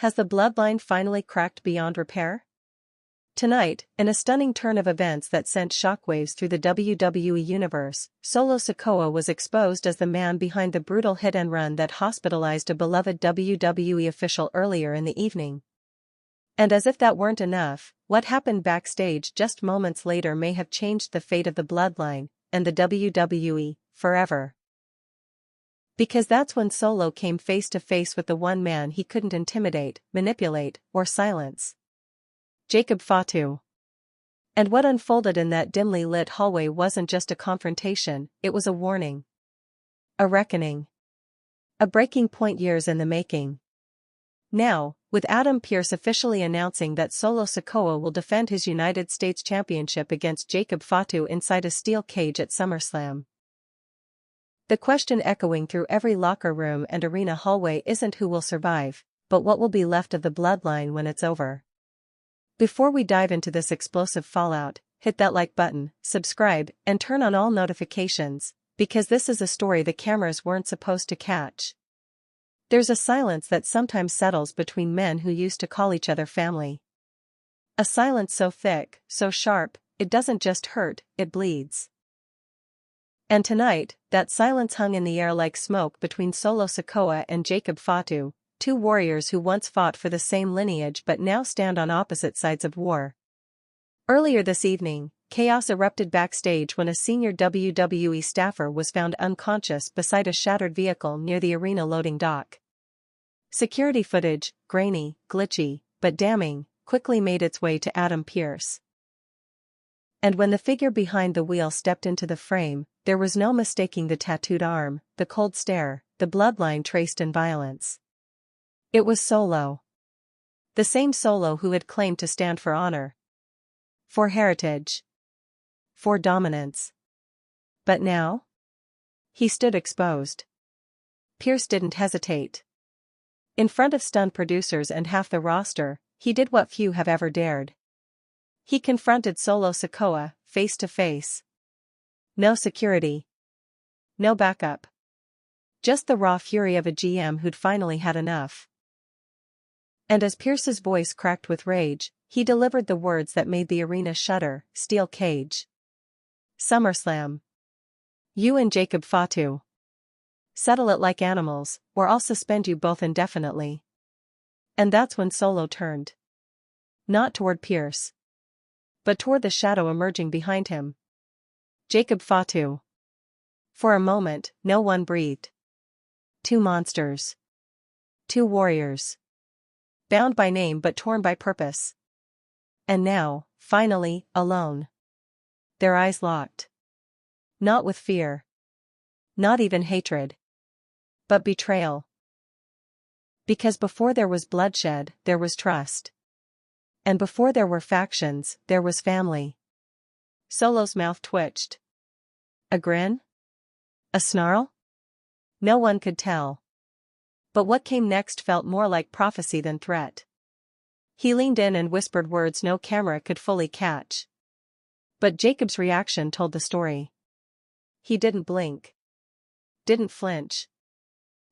Has the bloodline finally cracked beyond repair? Tonight, in a stunning turn of events that sent shockwaves through the WWE universe, Solo Sikoa was exposed as the man behind the brutal hit-and-run that hospitalized a beloved WWE official earlier in the evening. And as if that weren't enough, what happened backstage just moments later may have changed the fate of the bloodline, and the WWE, forever. Because that's when Solo came face to face with the one man he couldn't intimidate, manipulate, or silence. Jacobe Fatu. And what unfolded in that dimly lit hallway wasn't just a confrontation, it was a warning. A reckoning. A breaking point years in the making. Now, with Pearce officially announcing that Solo Sikoa will defend his United States Championship against Jacobe Fatu inside a steel cage at SummerSlam. The question echoing through every locker room and arena hallway isn't who will survive, but what will be left of the bloodline when it's over. Before we dive into this explosive fallout, hit that like button, subscribe, and turn on all notifications, because this is a story the cameras weren't supposed to catch. There's a silence that sometimes settles between men who used to call each other family. A silence so thick, so sharp, it doesn't just hurt, it bleeds. And tonight, that silence hung in the air like smoke between Solo Sikoa and Jacobe Fatu, two warriors who once fought for the same lineage but now stand on opposite sides of war. Earlier this evening, chaos erupted backstage when a senior WWE staffer was found unconscious beside a shattered vehicle near the arena loading dock. Security footage, grainy, glitchy, but damning, quickly made its way to Pearce. And when the figure behind the wheel stepped into the frame, there was no mistaking the tattooed arm, the cold stare, the bloodline traced in violence. It was Solo. The same Solo who had claimed to stand for honor. For heritage. For dominance. But now? He stood exposed. Pearce didn't hesitate. In front of stunned producers and half the roster, he did what few have ever dared. He confronted Solo Sikoa, face to face. No security. No backup. Just the raw fury of a GM who'd finally had enough. And as Pearce's voice cracked with rage, he delivered the words that made the arena shudder, steel cage. SummerSlam. You and Jacobe Fatu. Settle it like animals, or I'll suspend you both indefinitely. And that's when Solo turned. Not toward Pearce. But toward the shadow emerging behind him. Jacobe Fatu. For a moment, no one breathed. Two monsters. Two warriors. Bound by name but torn by purpose. And now, finally, alone. Their eyes locked. Not with fear. Not even hatred. But betrayal. Because before there was bloodshed, there was trust. And before there were factions, there was family. Solo's mouth twitched. A grin? A snarl? No one could tell. But what came next felt more like prophecy than threat. He leaned in and whispered words no camera could fully catch. But Jacob's reaction told the story. He didn't blink. Didn't flinch.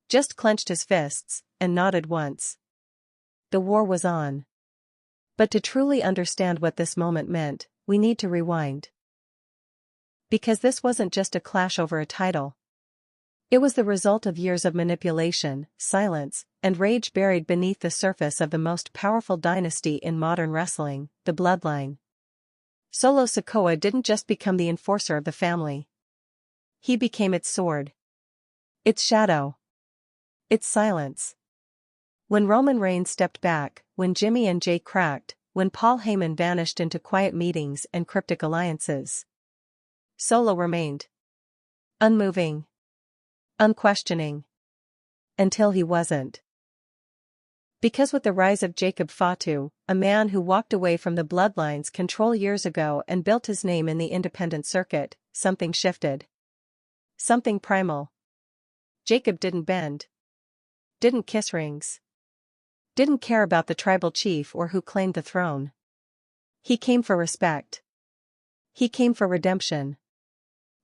Just clenched his fists, and nodded once. The war was on. But to truly understand what this moment meant, we need to rewind. Because this wasn't just a clash over a title. It was the result of years of manipulation, silence, and rage buried beneath the surface of the most powerful dynasty in modern wrestling, the Bloodline. Solo Sikoa didn't just become the enforcer of the family. He became its sword. Its shadow. Its silence. When Roman Reigns stepped back, when Jimmy and Jay cracked, when Paul Heyman vanished into quiet meetings and cryptic alliances. Solo remained. Unmoving. Unquestioning. Until he wasn't. Because with the rise of Jacobe Fatu, a man who walked away from the Bloodline's control years ago and built his name in the independent circuit, something shifted. Something primal. Jacobe didn't bend. Didn't kiss rings. Didn't care about the tribal chief or who claimed the throne. He came for respect. He came for redemption.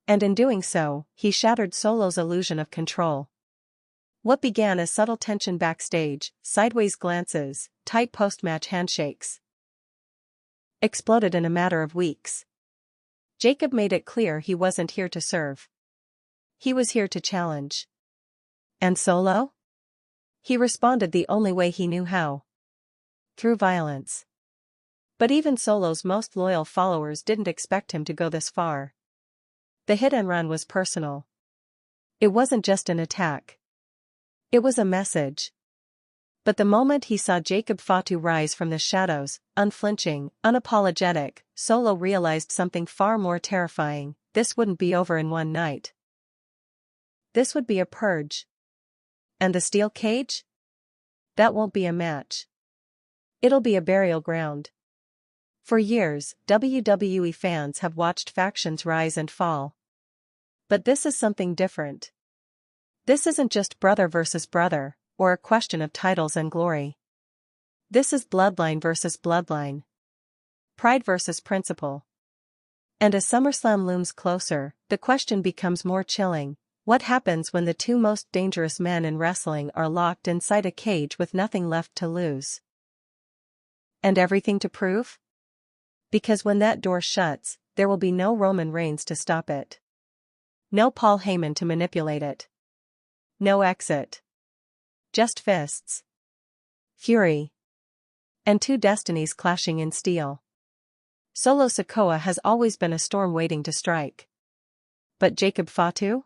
And in doing so, he shattered Solo's illusion of control. What began as subtle tension backstage, sideways glances, tight post-match handshakes, exploded in a matter of weeks. Jacob made it clear he wasn't here to serve. He was here to challenge. And Solo? He responded the only way he knew how. Through violence. But even Solo's most loyal followers didn't expect him to go this far. The hit and run was personal. It wasn't just an attack. It was a message. But the moment he saw Jacobe Fatu rise from the shadows, unflinching, unapologetic, Solo realized something far more terrifying. This wouldn't be over in one night. This would be a purge. And the steel cage? That won't be a match. It'll be a burial ground. For years, WWE fans have watched factions rise and fall. But this is something different. This isn't just brother versus brother, or a question of titles and glory. This is bloodline versus bloodline. Pride versus principle. And as SummerSlam looms closer, the question becomes more chilling. What happens when the two most dangerous men in wrestling are locked inside a cage with nothing left to lose? And everything to prove? Because when that door shuts, there will be no Roman Reigns to stop it. No Paul Heyman to manipulate it. No exit. Just fists. Fury. And two destinies clashing in steel. Solo Sikoa has always been a storm waiting to strike. But Jacobe Fatu?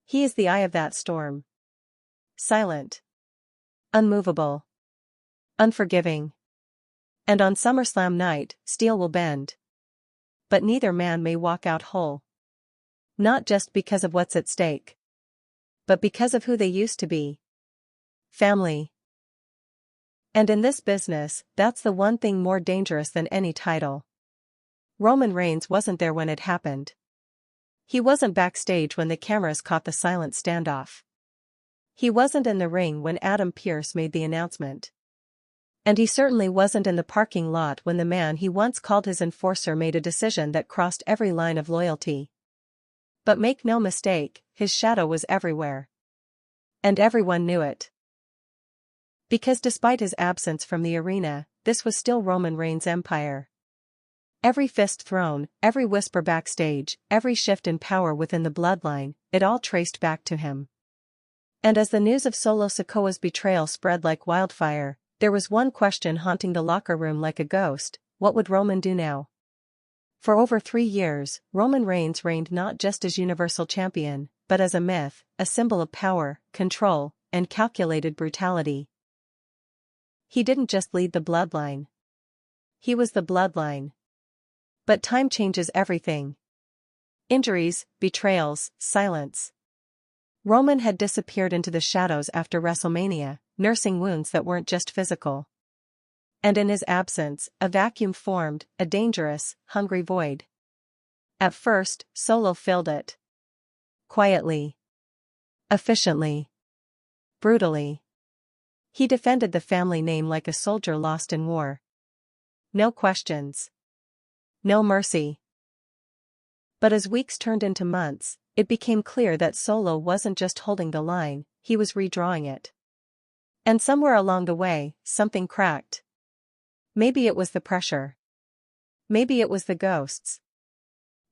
He is the eye of that storm. Silent. Unmovable. Unforgiving. And on SummerSlam night, steel will bend. But neither man may walk out whole. Not just because of what's at stake. But because of who they used to be. Family. And in this business, that's the one thing more dangerous than any title. Roman Reigns wasn't there when it happened. He wasn't backstage when the cameras caught the silent standoff. He wasn't in the ring when Pearce made the announcement. And he certainly wasn't in the parking lot when the man he once called his enforcer made a decision that crossed every line of loyalty. But make no mistake, his shadow was everywhere. And everyone knew it. Because despite his absence from the arena, this was still Roman Reigns' empire. Every fist thrown, every whisper backstage, every shift in power within the bloodline, it all traced back to him. And as the news of Solo Sikoa's betrayal spread like wildfire, there was one question haunting the locker room like a ghost: what would Roman do now? For over 3 years, Roman Reigns reigned not just as Universal Champion, but as a myth, a symbol of power, control, and calculated brutality. He didn't just lead the bloodline. He was the bloodline. But time changes everything. Injuries, betrayals, silence. Roman had disappeared into the shadows after WrestleMania, nursing wounds that weren't just physical. And in his absence, a vacuum formed, a dangerous, hungry void. At first, Solo filled it. Quietly. Efficiently. Brutally. He defended the family name like a soldier lost in war. No questions. No mercy. But as weeks turned into months, it became clear that Solo wasn't just holding the line, he was redrawing it. And somewhere along the way, something cracked. Maybe it was the pressure. Maybe it was the ghosts.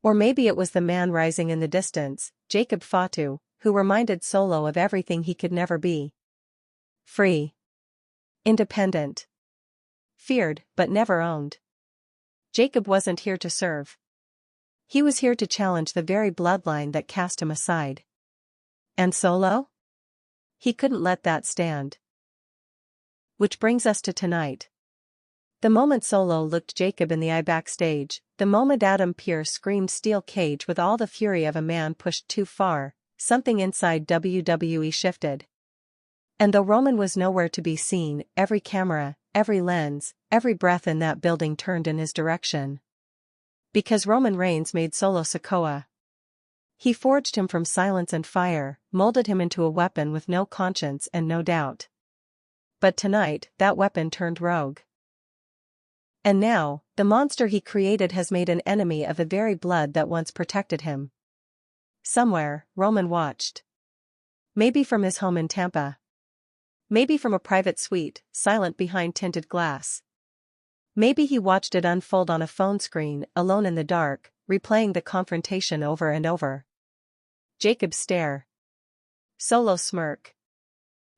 Or maybe it was the man rising in the distance, Jacobe Fatu, who reminded Solo of everything he could never be. Free. Independent. Feared, but never owned. Jacob wasn't here to serve. He was here to challenge the very bloodline that cast him aside. And Solo? He couldn't let that stand. Which brings us to tonight. The moment Solo looked Jacob in the eye backstage, the moment Pearce screamed steel cage with all the fury of a man pushed too far, something inside WWE shifted. And though Roman was nowhere to be seen, every camera, every lens, every breath in that building turned in his direction. Because Roman Reigns made Solo Sikoa. He forged him from silence and fire, molded him into a weapon with no conscience and no doubt. But tonight, that weapon turned rogue. And now, the monster he created has made an enemy of the very blood that once protected him. Somewhere, Roman watched. Maybe from his home in Tampa. Maybe from a private suite, silent behind tinted glass. Maybe he watched it unfold on a phone screen, alone in the dark, replaying the confrontation over and over. Jacob's stare. Solo's smirk.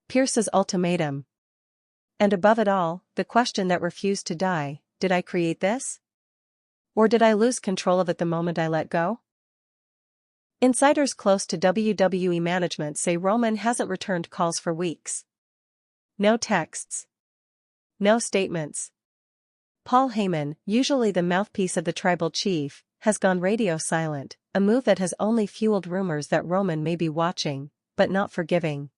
Pearce's ultimatum. And above it all, the question that refused to die: did I create this? Or did I lose control of it the moment I let go? Insiders close to WWE management say Roman hasn't returned calls for weeks. No texts. No statements. Paul Heyman, usually the mouthpiece of the tribal chief, has gone radio silent, a move that has only fueled rumors that Roman may be watching, but not forgiving.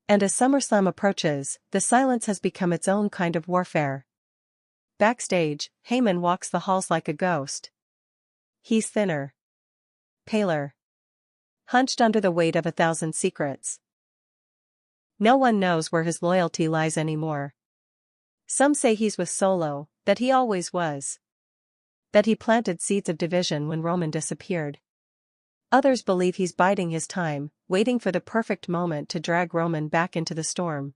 And as SummerSlam approaches, the silence has become its own kind of warfare. Backstage, Heyman walks the halls like a ghost. He's thinner. Paler. Hunched under the weight of 1,000 secrets. No one knows where his loyalty lies anymore. Some say he's with Solo, that he always was. That he planted seeds of division when Roman disappeared. Others believe he's biding his time, waiting for the perfect moment to drag Roman back into the storm.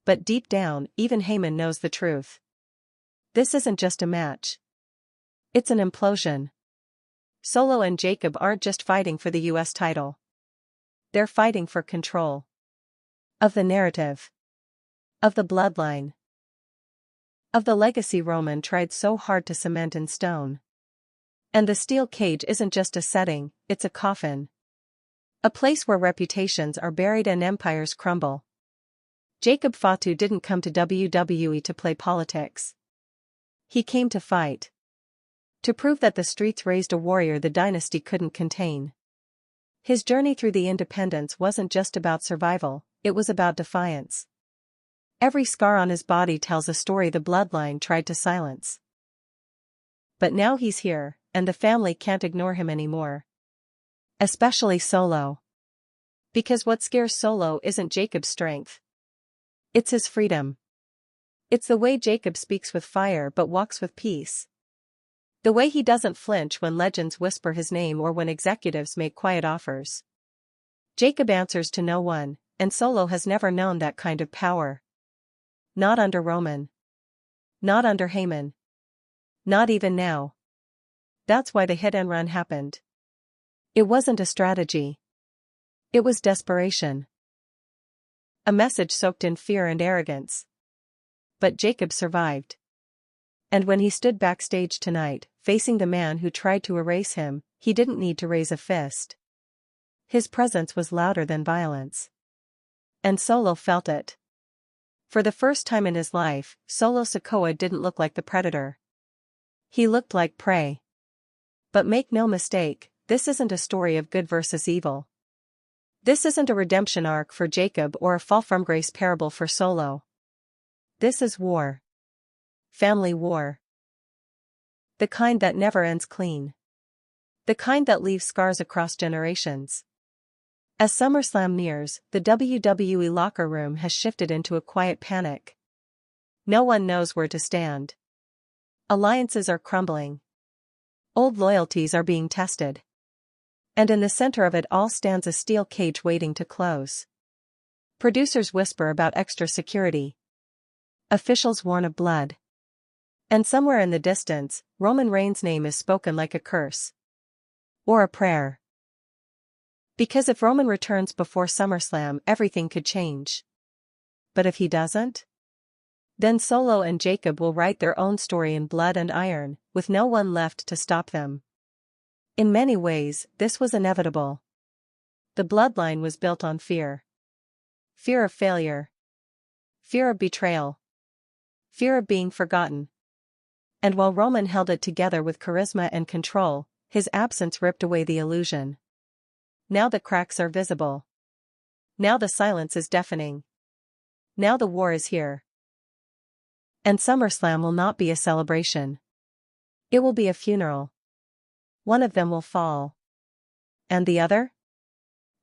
But deep down, even Heyman knows the truth. This isn't just a match. It's an implosion. Solo and Jacob aren't just fighting for the US title. They're fighting for control. Of the narrative. Of the bloodline. Of the legacy Roman tried so hard to cement in stone. And the steel cage isn't just a setting, it's a coffin. A place where reputations are buried and empires crumble. Jacobe Fatu didn't come to WWE to play politics. He came to fight. To prove that the streets raised a warrior the dynasty couldn't contain. His journey through the independents wasn't just about survival, it was about defiance. Every scar on his body tells a story the bloodline tried to silence. But now he's here, and the family can't ignore him anymore. Especially Solo. Because what scares Solo isn't Jacob's strength. It's his freedom. It's the way Jacob speaks with fire but walks with peace. The way he doesn't flinch when legends whisper his name or when executives make quiet offers. Jacob answers to no one, and Solo has never known that kind of power. Not under Roman. Not under Heyman. Not even now. That's why the hit and run happened. It wasn't a strategy. It was desperation. A message soaked in fear and arrogance. But Jacob survived. And when he stood backstage tonight, facing the man who tried to erase him, he didn't need to raise a fist. His presence was louder than violence. And Solo felt it. For the first time in his life, Solo Sikoa didn't look like the predator. He looked like prey. But make no mistake, this isn't a story of good versus evil. This isn't a redemption arc for Jacob or a fall from grace parable for Solo. This is war. Family war. The kind that never ends clean. The kind that leaves scars across generations. As SummerSlam nears, the WWE locker room has shifted into a quiet panic. No one knows where to stand. Alliances are crumbling. Old loyalties are being tested. And in the center of it all stands a steel cage waiting to close. Producers whisper about extra security. Officials warn of blood. And somewhere in the distance, Roman Reigns' name is spoken like a curse. Or a prayer. Because if Roman returns before SummerSlam, everything could change. But if he doesn't? Then Solo and Jacob will write their own story in blood and iron, with no one left to stop them. In many ways, this was inevitable. The bloodline was built on fear. Fear of failure. Fear of betrayal. Fear of being forgotten. And while Roman held it together with charisma and control, his absence ripped away the illusion. Now the cracks are visible. Now the silence is deafening. Now the war is here. And SummerSlam will not be a celebration. It will be a funeral. One of them will fall. And the other?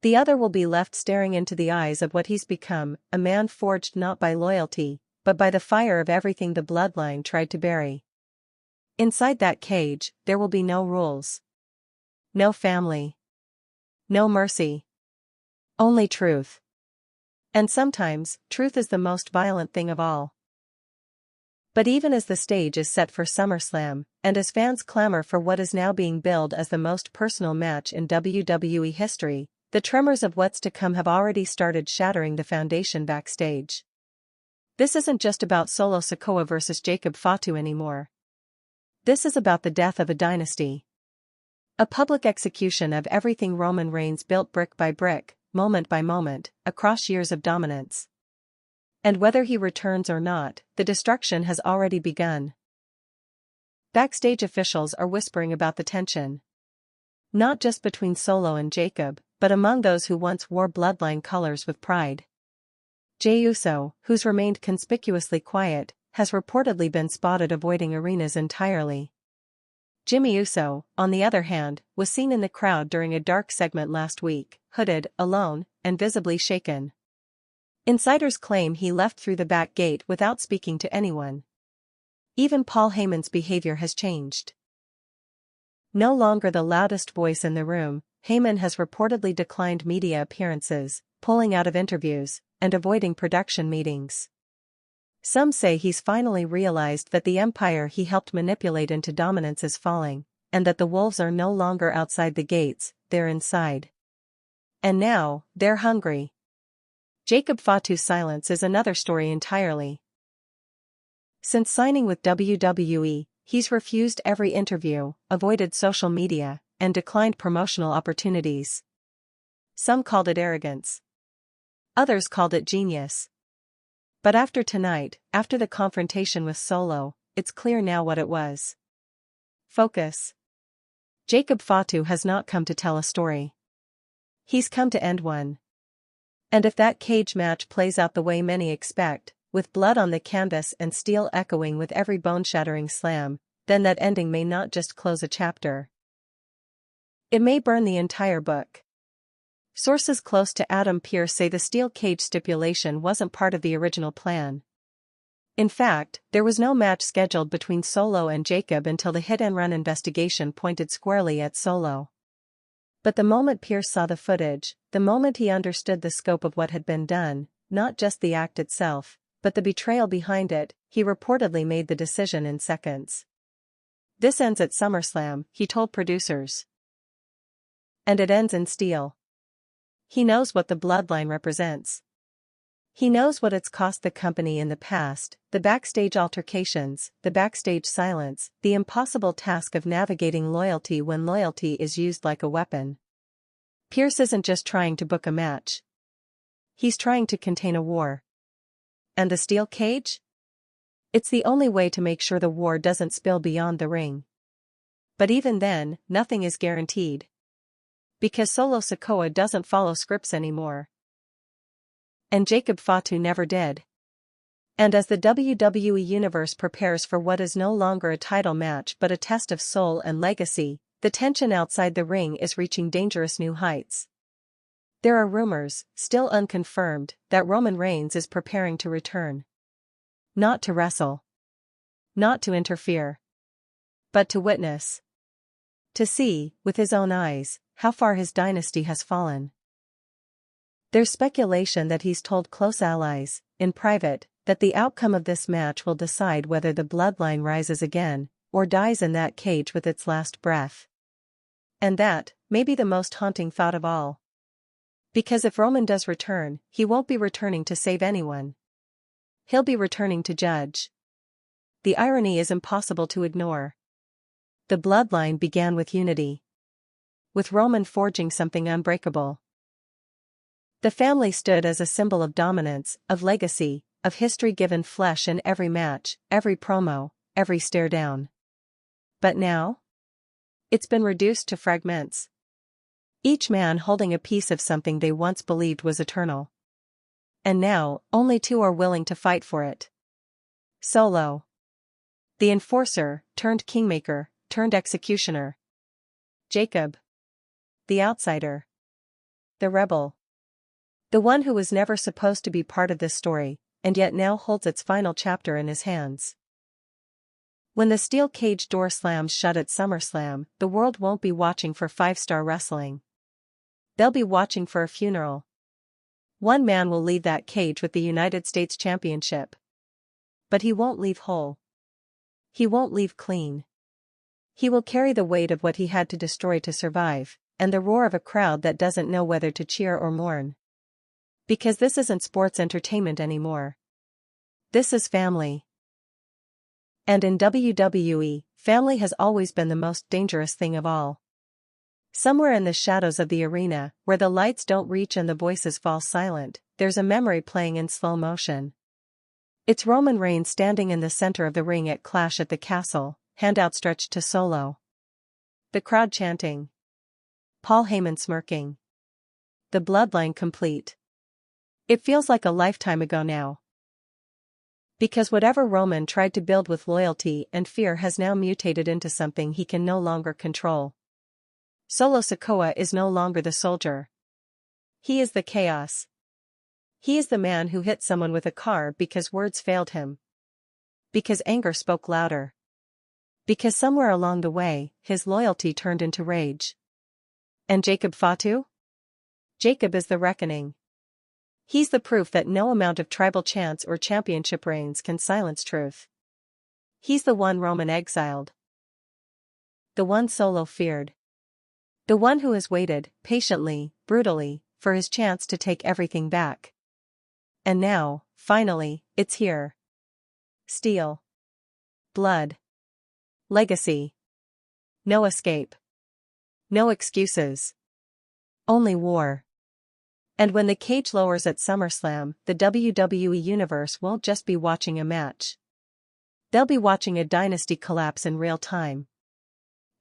The other will be left staring into the eyes of what he's become, a man forged not by loyalty, but by the fire of everything the bloodline tried to bury. Inside that cage, there will be no rules. No family. No mercy. Only truth. And sometimes, truth is the most violent thing of all. But even as the stage is set for SummerSlam, and as fans clamor for what is now being billed as the most personal match in WWE history, the tremors of what's to come have already started shattering the foundation backstage. This isn't just about Solo Sikoa versus Jacobe Fatu anymore. This is about the death of a dynasty. A public execution of everything Roman Reigns built brick by brick, moment by moment, across years of dominance. And whether he returns or not, the destruction has already begun. Backstage officials are whispering about the tension. Not just between Solo and Jacob, but among those who once wore bloodline colors with pride. Jey Uso, who's remained conspicuously quiet, has reportedly been spotted avoiding arenas entirely. Jimmy Uso, on the other hand, was seen in the crowd during a dark segment last week, hooded, alone, and visibly shaken. Insiders claim he left through the back gate without speaking to anyone. Even Paul Heyman's behavior has changed. No longer the loudest voice in the room, Heyman has reportedly declined media appearances, pulling out of interviews, and avoiding production meetings. Some say he's finally realized that the empire he helped manipulate into dominance is falling, and that the wolves are no longer outside the gates, they're inside. And now, they're hungry. Jacobe Fatu's silence is another story entirely. Since signing with WWE, he's refused every interview, avoided social media, and declined promotional opportunities. Some called it arrogance. Others called it genius. But after tonight, after the confrontation with Solo, it's clear now what it was. Focus. Jacobe Fatu has not come to tell a story. He's come to end one. And if that cage match plays out the way many expect, with blood on the canvas and steel echoing with every bone-shattering slam, then that ending may not just close a chapter. It may burn the entire book. Sources close to Adam Pearce say the steel cage stipulation wasn't part of the original plan. In fact, there was no match scheduled between Solo and Jacob until the hit-and-run investigation pointed squarely at Solo. But the moment Pearce saw the footage, the moment he understood the scope of what had been done, not just the act itself, but the betrayal behind it, he reportedly made the decision in seconds. This ends at SummerSlam, he told producers. And it ends in steel. He knows what the bloodline represents. He knows what it's cost the company in the past, the backstage altercations, the backstage silence, the impossible task of navigating loyalty when loyalty is used like a weapon. Pearce isn't just trying to book a match. He's trying to contain a war. And the steel cage? It's the only way to make sure the war doesn't spill beyond the ring. But even then, nothing is guaranteed. Because Solo Sikoa doesn't follow scripts anymore. And Jacobe Fatu never did. And as the WWE Universe prepares for what is no longer a title match but a test of soul and legacy, the tension outside the ring is reaching dangerous new heights. There are rumors, still unconfirmed, that Roman Reigns is preparing to return. Not to wrestle. Not to interfere. But to witness. To see, with his own eyes, how far his dynasty has fallen. There's speculation that he's told close allies, in private, that the outcome of this match will decide whether the bloodline rises again, or dies in that cage with its last breath. And that, may be the most haunting thought of all. Because if Roman does return, he won't be returning to save anyone. He'll be returning to judge. The irony is impossible to ignore. The bloodline began with unity. With Roman forging something unbreakable. The family stood as a symbol of dominance, of legacy, of history given flesh in every match, every promo, every stare down. But now? It's been reduced to fragments. Each man holding a piece of something they once believed was eternal. And now, only two are willing to fight for it. Solo. The enforcer, turned kingmaker, turned executioner. Jacob. The outsider. The rebel. The one who was never supposed to be part of this story, and yet now holds its final chapter in his hands. When the steel cage door slams shut at SummerSlam, the world won't be watching for five-star wrestling. They'll be watching for a funeral. One man will leave that cage with the United States Championship. But he won't leave whole. He won't leave clean. He will carry the weight of what he had to destroy to survive, and the roar of a crowd that doesn't know whether to cheer or mourn. Because this isn't sports entertainment anymore. This is family. And in WWE, family has always been the most dangerous thing of all. Somewhere in the shadows of the arena, where the lights don't reach and the voices fall silent, there's a memory playing in slow motion. It's Roman Reigns standing in the center of the ring at Clash at the Castle, hand outstretched to Solo. The crowd chanting. Paul Heyman smirking. The bloodline complete. It feels like a lifetime ago now. Because whatever Roman tried to build with loyalty and fear has now mutated into something he can no longer control. Solo Sikoa is no longer the soldier. He is the chaos. He is the man who hit someone with a car because words failed him. Because anger spoke louder. Because somewhere along the way, his loyalty turned into rage. And Jacobe Fatu? Jacob is the reckoning. He's the proof that no amount of tribal chants or championship reigns can silence truth. He's the one Roman exiled. The one Solo feared. The one who has waited, patiently, brutally, for his chance to take everything back. And now, finally, it's here. Steel. Blood. Legacy. No escape. No excuses. Only war. And when the cage lowers at SummerSlam, the WWE Universe won't just be watching a match. They'll be watching a dynasty collapse in real time.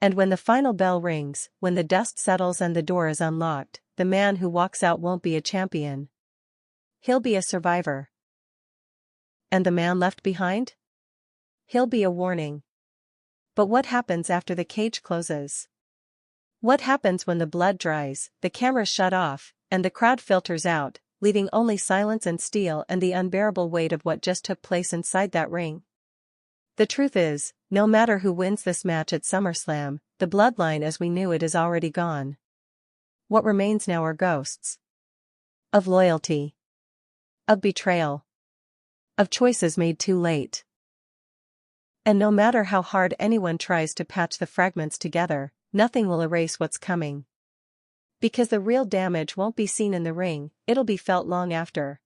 And when the final bell rings, when the dust settles and the door is unlocked, the man who walks out won't be a champion. He'll be a survivor. And the man left behind? He'll be a warning. But what happens after the cage closes? What happens when the blood dries, the cameras shut off, and the crowd filters out, leaving only silence and steel and the unbearable weight of what just took place inside that ring? The truth is, no matter who wins this match at SummerSlam, the bloodline as we knew it is already gone. What remains now are ghosts. Of loyalty. Of betrayal. Of choices made too late. And no matter how hard anyone tries to patch the fragments together, nothing will erase what's coming. Because the real damage won't be seen in the ring, it'll be felt long after.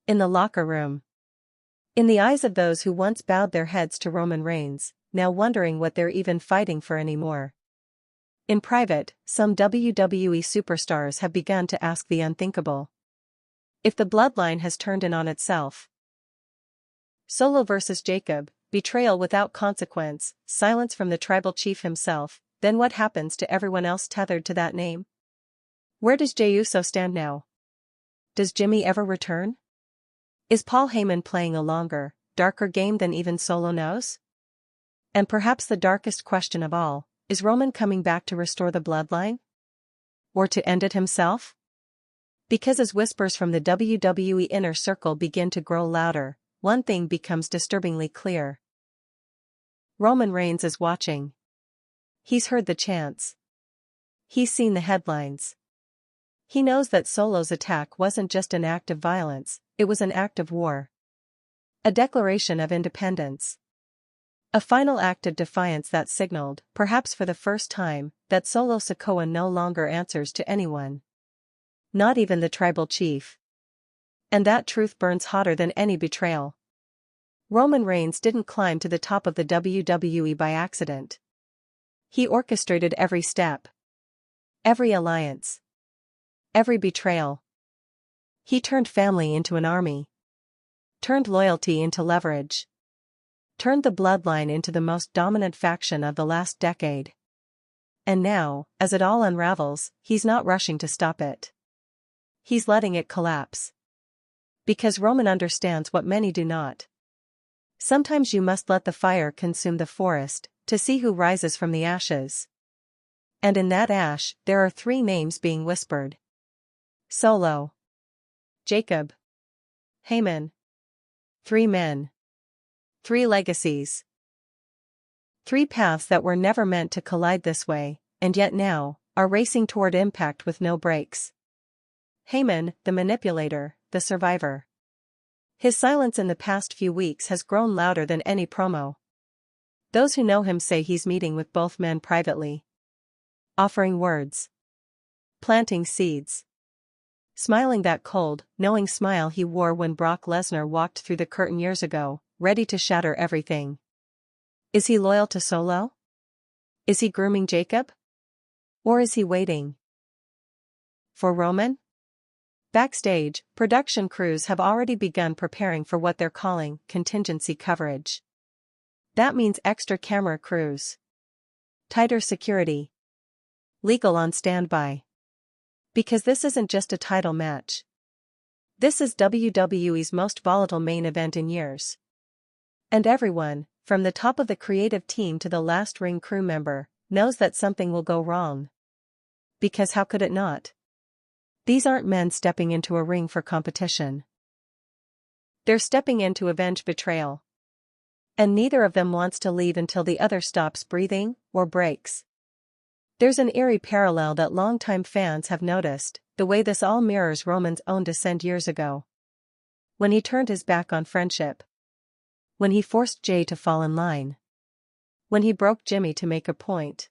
In the locker room. In the eyes of those who once bowed their heads to Roman Reigns, now wondering what they're even fighting for anymore. In private, some WWE superstars have begun to ask the unthinkable. If the bloodline has turned in on itself. Solo versus Jacob, betrayal without consequence, silence from the tribal chief himself, then what happens to everyone else tethered to that name? Where does Jey Uso stand now? Does Jimmy ever return? Is Paul Heyman playing a longer, darker game than even Solo knows? And perhaps the darkest question of all, is Roman coming back to restore the bloodline? Or to end it himself? Because as whispers from the WWE inner circle begin to grow louder, one thing becomes disturbingly clear. Roman Reigns is watching. He's heard the chants. He's seen the headlines. He knows that Solo's attack wasn't just an act of violence, it was an act of war. A declaration of independence. A final act of defiance that signaled, perhaps for the first time, that Solo Sikoa no longer answers to anyone. Not even the tribal chief. And that truth burns hotter than any betrayal. Roman Reigns didn't climb to the top of the WWE by accident. He orchestrated every step. Every alliance. Every betrayal. He turned family into an army. Turned loyalty into leverage. Turned the bloodline into the most dominant faction of the last decade. And now, as it all unravels, he's not rushing to stop it. He's letting it collapse. Because Roman understands what many do not. Sometimes you must let the fire consume the forest, to see who rises from the ashes. And in that ash, there are 3 names being whispered. Solo. Jacob. Heyman. 3 men. 3 legacies. 3 paths that were never meant to collide this way, and yet now, are racing toward impact with no brakes. Heyman, the manipulator, the survivor. His silence in the past few weeks has grown louder than any promo. Those who know him say he's meeting with both men privately. Offering words. Planting seeds. Smiling that cold, knowing smile he wore when Brock Lesnar walked through the curtain years ago, ready to shatter everything. Is he loyal to Solo? Is he grooming Jacob? Or is he waiting for Roman? Backstage, production crews have already begun preparing for what they're calling contingency coverage. That means extra camera crews, tighter security, legal on standby. Because this isn't just a title match. This is WWE's most volatile main event in years. And everyone, from the top of the creative team to the last ring crew member, knows that something will go wrong. Because how could it not? These aren't men stepping into a ring for competition. They're stepping in to avenge betrayal. And neither of them wants to leave until the other stops breathing or breaks. There's an eerie parallel that longtime fans have noticed, the way this all mirrors Roman's own descent years ago. When he turned his back on friendship. When he forced Jay to fall in line. When he broke Jimmy to make a point.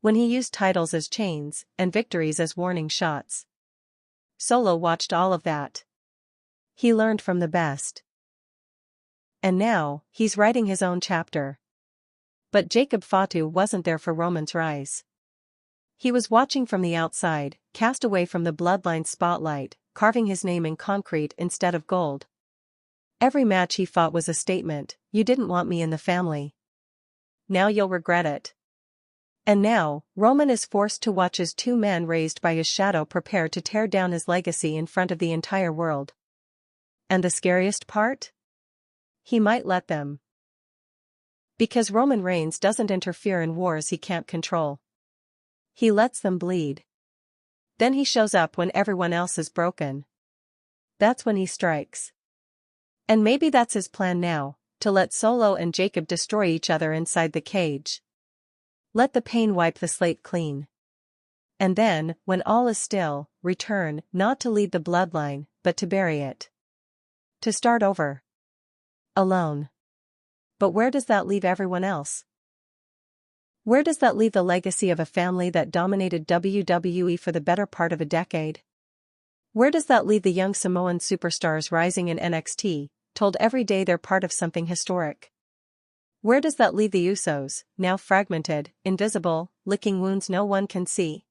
When he used titles as chains and victories as warning shots. Solo watched all of that. He learned from the best. And now, he's writing his own chapter. But Jacobe Fatu wasn't there for Roman's rise. He was watching from the outside, cast away from the bloodline spotlight, carving his name in concrete instead of gold. Every match he fought was a statement, you didn't want me in the family. Now you'll regret it. And now, Roman is forced to watch as two men raised by his shadow prepare to tear down his legacy in front of the entire world. And the scariest part? He might let them. Because Roman Reigns doesn't interfere in wars he can't control. He lets them bleed. Then he shows up when everyone else is broken. That's when he strikes. And maybe that's his plan now, to let Solo and Jacob destroy each other inside the cage. Let the pain wipe the slate clean. And then, when all is still, return, not to lead the bloodline, but to bury it. To start over. Alone. But where does that leave everyone else? Where does that leave the legacy of a family that dominated WWE for the better part of a decade? Where does that leave the young Samoan superstars rising in NXT, told every day they're part of something historic? Where does that leave the Usos, now fragmented, invisible, licking wounds no one can see?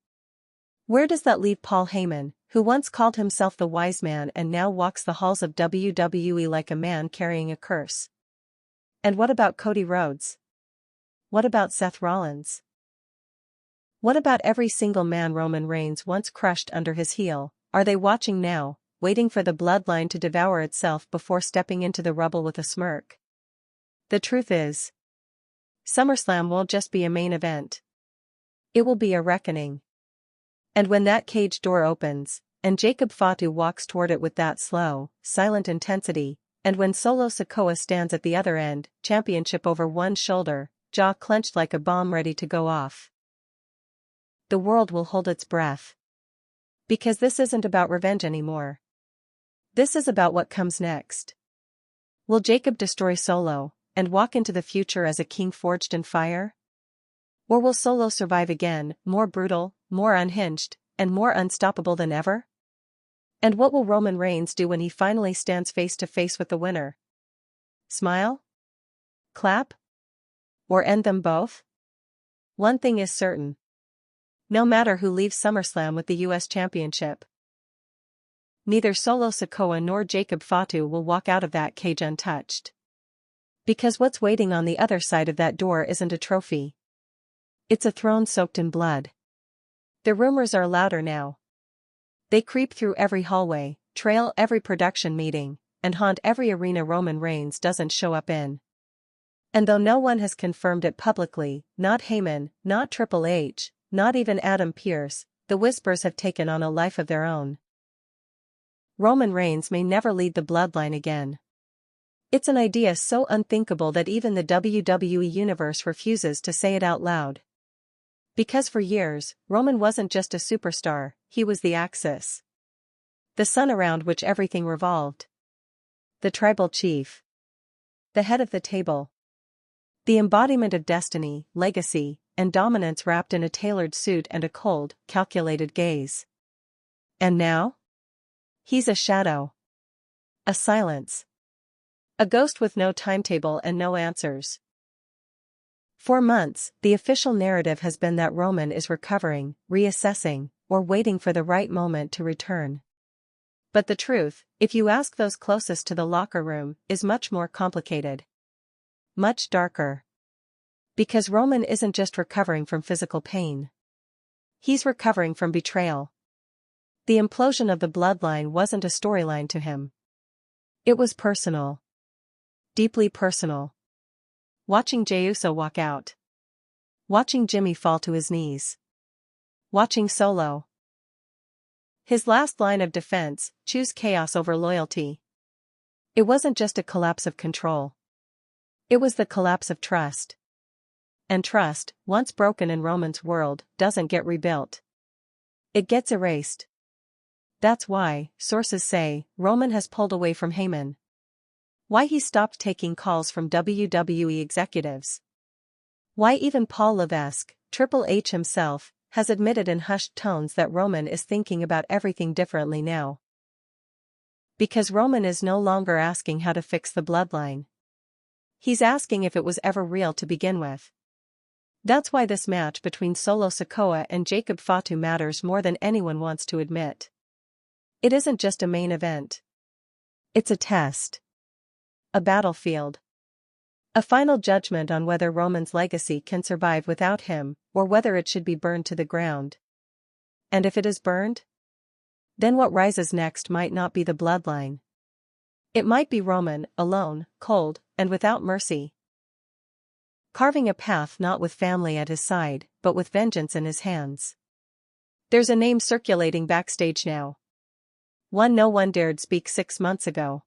Where does that leave Paul Heyman, who once called himself the wise man and now walks the halls of WWE like a man carrying a curse? And what about Cody Rhodes? What about Seth Rollins? What about every single man Roman Reigns once crushed under his heel? Are they watching now, waiting for the bloodline to devour itself before stepping into the rubble with a smirk? The truth is, SummerSlam won't just be a main event. It will be a reckoning. And when that cage door opens, and Jacobe Fatu walks toward it with that slow, silent intensity, and when Solo Sikoa stands at the other end, championship over one shoulder, jaw clenched like a bomb ready to go off, the world will hold its breath. Because this isn't about revenge anymore. This is about what comes next. Will Jacob destroy Solo, and walk into the future as a king forged in fire? Or will Solo survive again, more brutal, more unhinged, and more unstoppable than ever? And what will Roman Reigns do when he finally stands face to face with the winner? Smile? Clap? Or end them both? One thing is certain. No matter who leaves SummerSlam with the US Championship, neither Solo Sikoa nor Jacobe Fatu will walk out of that cage untouched. Because what's waiting on the other side of that door isn't a trophy. It's a throne soaked in blood. The rumors are louder now. They creep through every hallway, trail every production meeting, and haunt every arena Roman Reigns doesn't show up in. And though no one has confirmed it publicly, not Heyman, not Triple H, not even Adam Pearce, the whispers have taken on a life of their own. Roman Reigns may never lead the bloodline again. It's an idea so unthinkable that even the WWE Universe refuses to say it out loud. Because for years, Roman wasn't just a superstar, he was the Axis. The sun around which everything revolved. The tribal chief. The head of the table. The embodiment of destiny, legacy, and dominance wrapped in a tailored suit and a cold, calculated gaze. And now? He's a shadow. A silence. A ghost with no timetable and no answers. For months, the official narrative has been that Roman is recovering, reassessing, or waiting for the right moment to return. But the truth, if you ask those closest to the locker room, is much more complicated. Much darker. Because Roman isn't just recovering from physical pain. He's recovering from betrayal. The implosion of the bloodline wasn't a storyline to him. It was personal. Deeply personal. Watching Jey Uso walk out. Watching Jimmy fall to his knees. Watching Solo. His last line of defense, choose chaos over loyalty. It wasn't just a collapse of control. It was the collapse of trust. And trust, once broken in Roman's world, doesn't get rebuilt. It gets erased. That's why, sources say, Roman has pulled away from Heyman. Why he stopped taking calls from WWE executives. Why even Paul Levesque, Triple H himself, has admitted in hushed tones that Roman is thinking about everything differently now. Because Roman is no longer asking how to fix the bloodline. He's asking if it was ever real to begin with. That's why this match between Solo Sikoa and Jacob Fatu matters more than anyone wants to admit. It isn't just a main event. It's a test. A battlefield. A final judgment on whether Roman's legacy can survive without him, or whether it should be burned to the ground. And if it is burned? Then what rises next might not be the bloodline. It might be Roman, alone, cold, and without mercy. Carving a path not with family at his side, but with vengeance in his hands. There's a name circulating backstage now. One no one dared speak 6 months ago.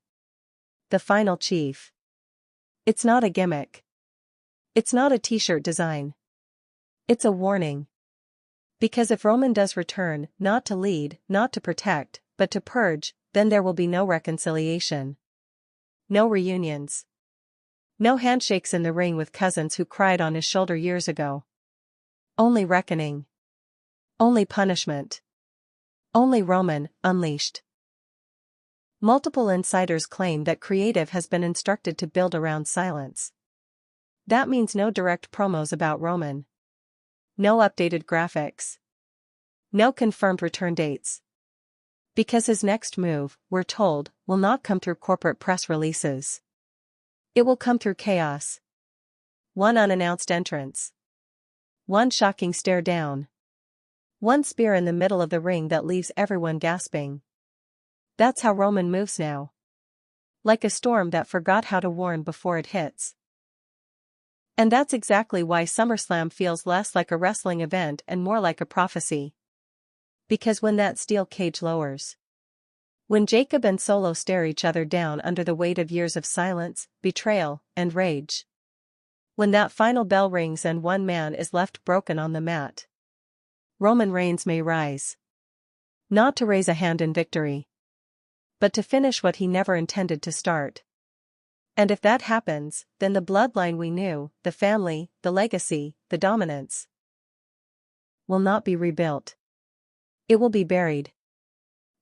The final chief. It's not a gimmick. It's not a t-shirt design. It's a warning. Because if Roman does return, not to lead, not to protect, but to purge, then there will be no reconciliation. No reunions. No handshakes in the ring with cousins who cried on his shoulder years ago. Only reckoning. Only punishment. Only Roman, unleashed. Multiple insiders claim that creative has been instructed to build around silence. That means no direct promos about Roman. No updated graphics. No confirmed return dates. Because his next move, we're told, will not come through corporate press releases. It will come through chaos. One unannounced entrance. One shocking stare down. One spear in the middle of the ring that leaves everyone gasping. That's how Roman moves now. Like a storm that forgot how to warn before it hits. And that's exactly why SummerSlam feels less like a wrestling event and more like a prophecy. Because when that steel cage lowers. When Jacob and Solo stare each other down under the weight of years of silence, betrayal, and rage. When that final bell rings and one man is left broken on the mat. Roman Reigns may rise. Not to raise a hand in victory. But to finish what he never intended to start. And if that happens, then the bloodline we knew, the family, the legacy, the dominance, will not be rebuilt. It will be buried.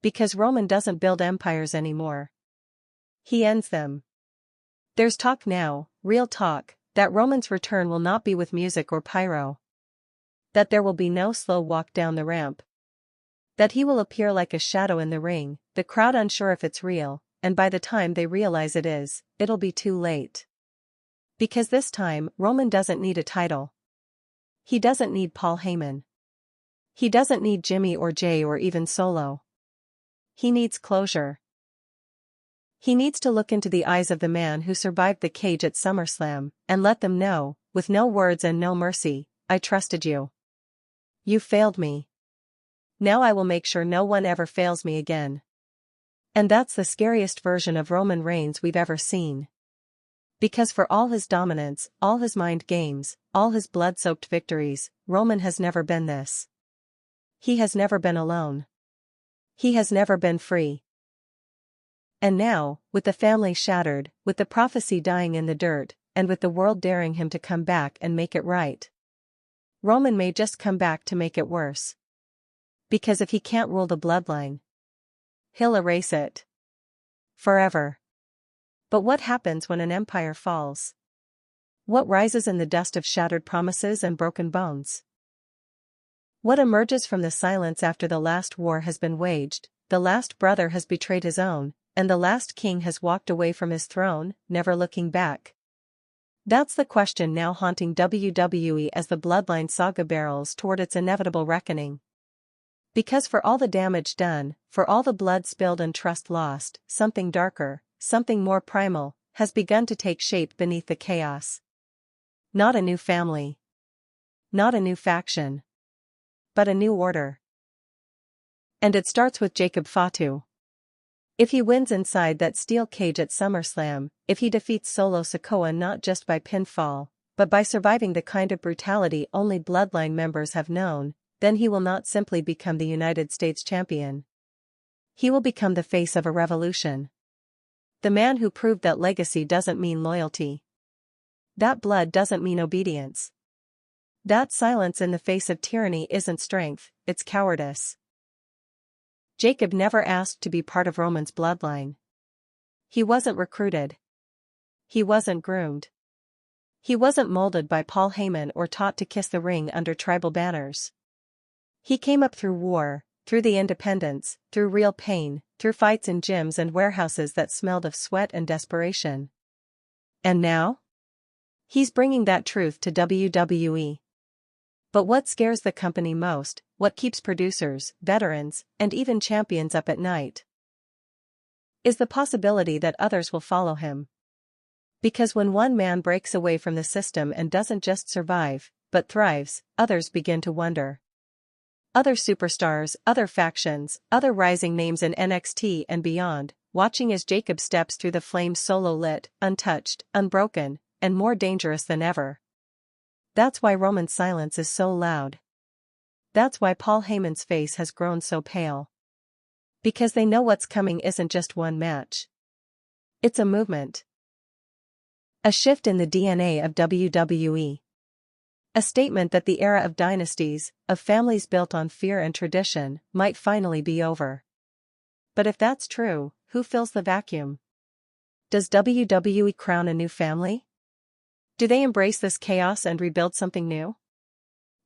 Because Roman doesn't build empires anymore. He ends them. There's talk now, real talk, that Roman's return will not be with music or pyro. That there will be no slow walk down the ramp. That he will appear like a shadow in the ring, the crowd unsure if it's real, and by the time they realize it is, it'll be too late. Because this time, Roman doesn't need a title. He doesn't need Paul Heyman. He doesn't need Jimmy or Jey or even Solo. He needs closure. He needs to look into the eyes of the man who survived the cage at SummerSlam, and let them know, with no words and no mercy, I trusted you. You failed me. Now I will make sure no one ever fails me again. And that's the scariest version of Roman Reigns we've ever seen. Because for all his dominance, all his mind games, all his blood-soaked victories, Roman has never been this. He has never been alone. He has never been free. And now, with the family shattered, with the prophecy dying in the dirt, and with the world daring him to come back and make it right, Roman may just come back to make it worse. Because if he can't rule the bloodline, he'll erase it. Forever. But what happens when an empire falls? What rises in the dust of shattered promises and broken bones? What emerges from the silence after the last war has been waged, the last brother has betrayed his own, and the last king has walked away from his throne, never looking back? That's the question now haunting WWE as the Bloodline saga barrels toward its inevitable reckoning. Because for all the damage done, for all the blood spilled and trust lost, something darker, something more primal, has begun to take shape beneath the chaos. Not a new family. Not a new faction. But a new order. And it starts with Jacobe Fatu. If he wins inside that steel cage at SummerSlam, if he defeats Solo Sikoa not just by pinfall, but by surviving the kind of brutality only Bloodline members have known, then he will not simply become the United States champion. He will become the face of a revolution. The man who proved that legacy doesn't mean loyalty. That blood doesn't mean obedience. That silence in the face of tyranny isn't strength, it's cowardice. Jacob never asked to be part of Roman's bloodline. He wasn't recruited. He wasn't groomed. He wasn't molded by Paul Heyman or taught to kiss the ring under tribal banners. He came up through war, through the independence, through real pain, through fights in gyms and warehouses that smelled of sweat and desperation. And now? He's bringing that truth to WWE. But what scares the company most, what keeps producers, veterans, and even champions up at night, is the possibility that others will follow him. Because when one man breaks away from the system and doesn't just survive, but thrives, others begin to wonder. Other superstars, other factions, other rising names in NXT and beyond, watching as Jacob steps through the flames solo lit, untouched, unbroken, and more dangerous than ever. That's why Roman's silence is so loud. That's why Paul Heyman's face has grown so pale. Because they know what's coming isn't just one match. It's a movement. A shift in the DNA of WWE. A statement that the era of dynasties, of families built on fear and tradition, might finally be over. But if that's true, who fills the vacuum? Does WWE crown a new family? Do they embrace this chaos and rebuild something new?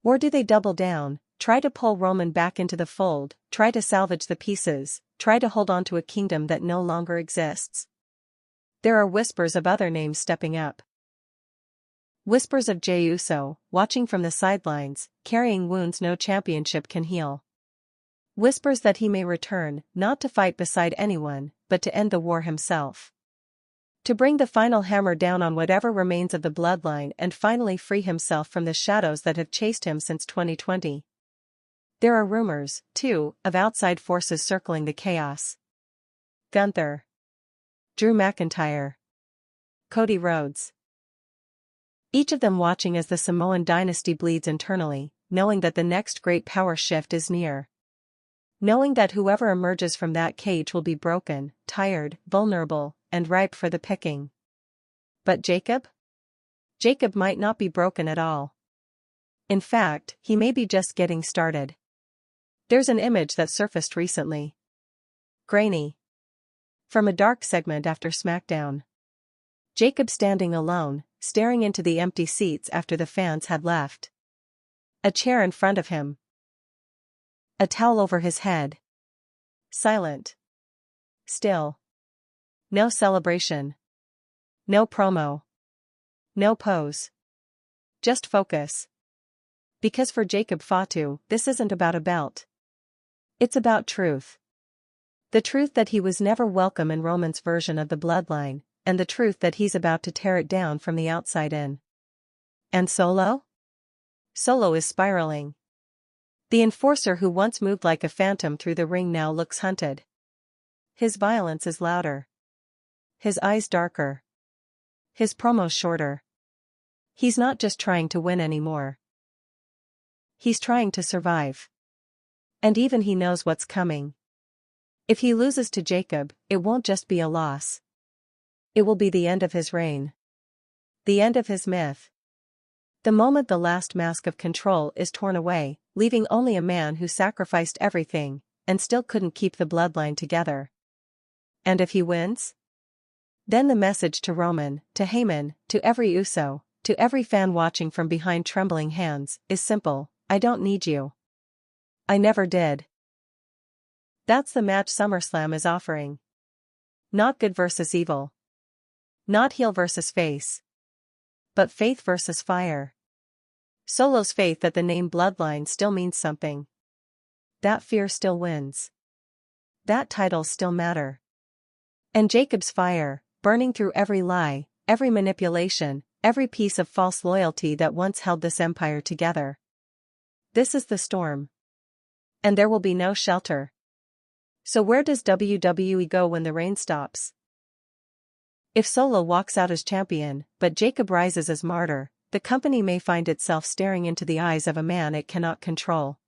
Or do they double down, try to pull Roman back into the fold, try to salvage the pieces, try to hold on to a kingdom that no longer exists? There are whispers of other names stepping up. Whispers of Jey Uso, watching from the sidelines, carrying wounds no championship can heal. Whispers that he may return, not to fight beside anyone, but to end the war himself. To bring the final hammer down on whatever remains of the bloodline and finally free himself from the shadows that have chased him since 2020. There are rumors, too, of outside forces circling the chaos. Gunther. Drew McIntyre. Cody Rhodes. Each of them watching as the Samoan dynasty bleeds internally, knowing that the next great power shift is near. Knowing that whoever emerges from that cage will be broken, tired, vulnerable, and ripe for the picking. But Jacob? Jacob might not be broken at all. In fact, he may be just getting started. There's an image that surfaced recently. Grainy. From a dark segment after SmackDown. Jacob standing alone, staring into the empty seats after the fans had left. A chair in front of him. A towel over his head. Silent. Still. No celebration. No promo. No pose. Just focus. Because for Jacobe Fatu, this isn't about a belt. It's about truth. The truth that he was never welcome in Roman's version of the bloodline, and the truth that he's about to tear it down from the outside in. And Solo? Solo is spiraling. The enforcer who once moved like a phantom through the ring now looks hunted. His violence is louder. His eyes darker. His promos shorter. He's not just trying to win anymore. He's trying to survive. And even he knows what's coming. If he loses to Jacob, it won't just be a loss. It will be the end of his reign. The end of his myth. The moment the last mask of control is torn away, leaving only a man who sacrificed everything, and still couldn't keep the bloodline together. And if he wins? Then the message to Roman, to Heyman, to every Uso, to every fan watching from behind trembling hands, is simple: I don't need you. I never did. That's the match SummerSlam is offering. Not good versus evil. Not heel versus face. But faith versus fire. Solo's faith that the name Bloodline still means something. That fear still wins. That titles still matter. And Jacob's fire, burning through every lie, every manipulation, every piece of false loyalty that once held this empire together. This is the storm. And there will be no shelter. So where does WWE go when the rain stops? If Solo walks out as champion, but Jacob rises as martyr, the company may find itself staring into the eyes of a man it cannot control.